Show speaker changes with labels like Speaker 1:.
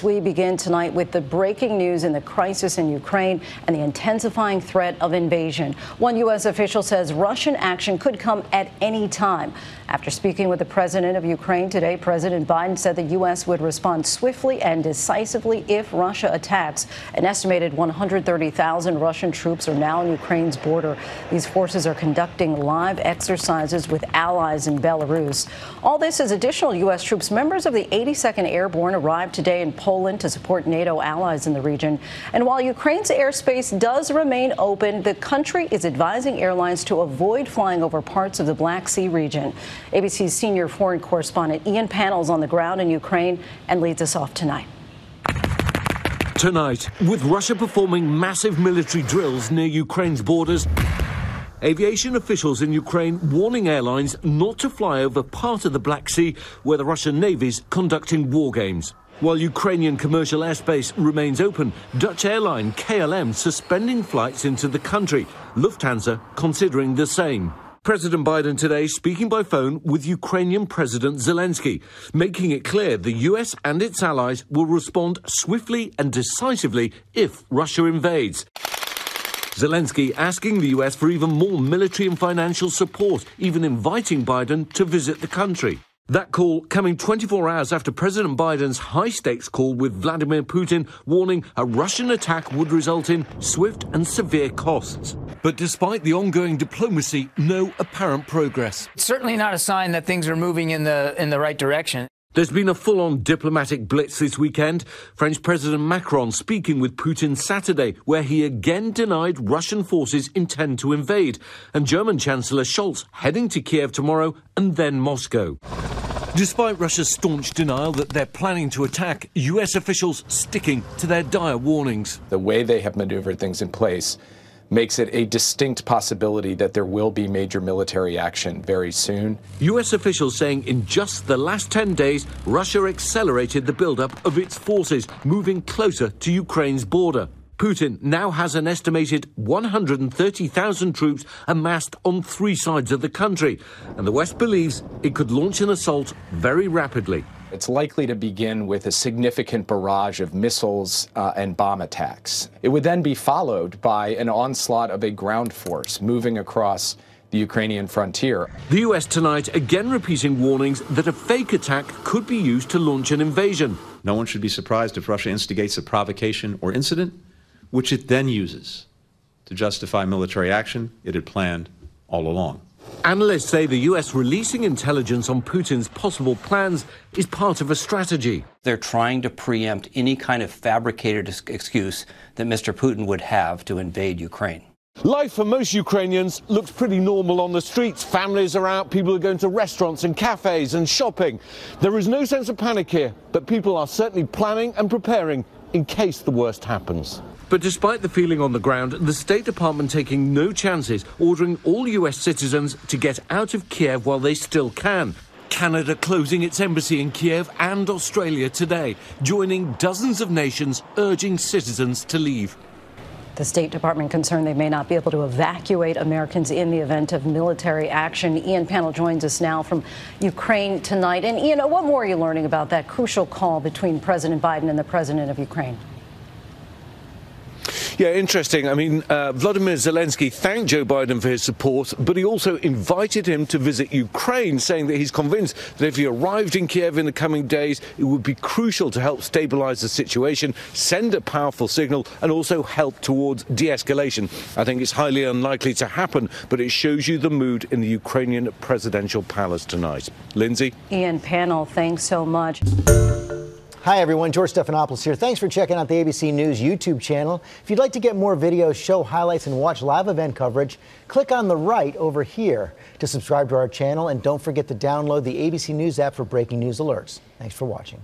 Speaker 1: We begin tonight with the breaking news in the crisis in Ukraine and the intensifying threat of invasion. One U.S. official says Russian action could come at any time. After speaking with the president of Ukraine today, President Biden said the U.S. would respond swiftly and decisively if Russia attacks. An estimated 130,000 Russian troops are now on Ukraine's border. These forces are conducting live exercises with allies in Belarus. All this as additional U.S. troops, members of the 82nd Airborne, arrived today in Poland to support NATO allies in the region. And while Ukraine's airspace does remain open, the country is advising airlines to avoid flying over parts of the Black Sea region. ABC's senior foreign correspondent Ian Pannell's on the ground in Ukraine and leads us off tonight.
Speaker 2: Tonight, with Russia performing massive military drills near Ukraine's borders, aviation officials in Ukraine warning airlines not to fly over part of the Black Sea where the Russian Navy's conducting war games. While Ukrainian commercial airspace remains open, Dutch airline KLM suspending flights into the country. Lufthansa considering the same. President Biden today speaking by phone with Ukrainian President Zelensky, making it clear the US and its allies will respond swiftly and decisively if Russia invades. Zelensky asking the US for even more military and financial support, even inviting Biden to visit the country. That call coming 24 hours after President Biden's high-stakes call with Vladimir Putin, warning a Russian attack would result in swift and severe costs. But despite the ongoing diplomacy, no apparent progress.
Speaker 3: It's certainly not a sign that things are moving in the right direction.
Speaker 2: There's been a full-on diplomatic blitz this weekend. French President Macron speaking with Putin Saturday, where he again denied Russian forces intend to invade. And German Chancellor Scholz heading to Kiev tomorrow and then Moscow. Despite Russia's staunch denial that they're planning to attack, US officials sticking to their dire warnings.
Speaker 4: The way they have maneuvered things in place makes it a distinct possibility that there will be major military action very soon.
Speaker 2: US officials saying in just the last 10 days, Russia accelerated the buildup of its forces, moving closer to Ukraine's border. Putin now has an estimated 130,000 troops amassed on 3 sides of the country, and the West believes it could launch an assault very rapidly.
Speaker 4: It's likely to begin with a significant barrage of missiles and bomb attacks. It would then be followed by an onslaught of a ground force moving across the Ukrainian frontier.
Speaker 2: The US tonight again repeating warnings that a fake attack could be used to launch an invasion.
Speaker 5: No one should be surprised if Russia instigates a provocation or incident, which it then uses to justify military action it had planned all along.
Speaker 2: Analysts say the US releasing intelligence on Putin's possible plans is part of a strategy.
Speaker 6: They're trying to preempt any kind of fabricated excuse that Mr. Putin would have to invade Ukraine.
Speaker 2: Life for most Ukrainians looks pretty normal on the streets. Families are out, people are going to restaurants and cafes and shopping. There is no sense of panic here, but people are certainly planning and preparing in case the worst happens. But despite the feeling on the ground, the State Department taking no chances, ordering all US citizens to get out of Kiev while they still can. Canada closing its embassy in Kiev and Australia today, joining dozens of nations urging citizens to leave.
Speaker 1: The State Department concerned they may not be able to evacuate Americans in the event of military action. Ian Pannell joins us now from Ukraine tonight. And Ian, what more are you learning about that crucial call between President Biden and the president of Ukraine?
Speaker 2: Yeah, interesting. I mean, Vladimir Zelensky thanked Joe Biden for his support, but he also invited him to visit Ukraine, saying that he's convinced that if he arrived in Kiev in the coming days, it would be crucial to help stabilize the situation, send a powerful signal, and also help towards de-escalation. I think it's highly unlikely to happen, but it shows you the mood in the Ukrainian presidential palace tonight. Lindsay?
Speaker 1: Ian Pannell, thanks so much.
Speaker 7: Hi, everyone. George Stephanopoulos here. Thanks for checking out the ABC News YouTube channel. If you'd like to get more videos, show highlights, and watch live event coverage, click on the right over here to subscribe to our channel. And don't forget to download the ABC News app for breaking news alerts. Thanks for watching.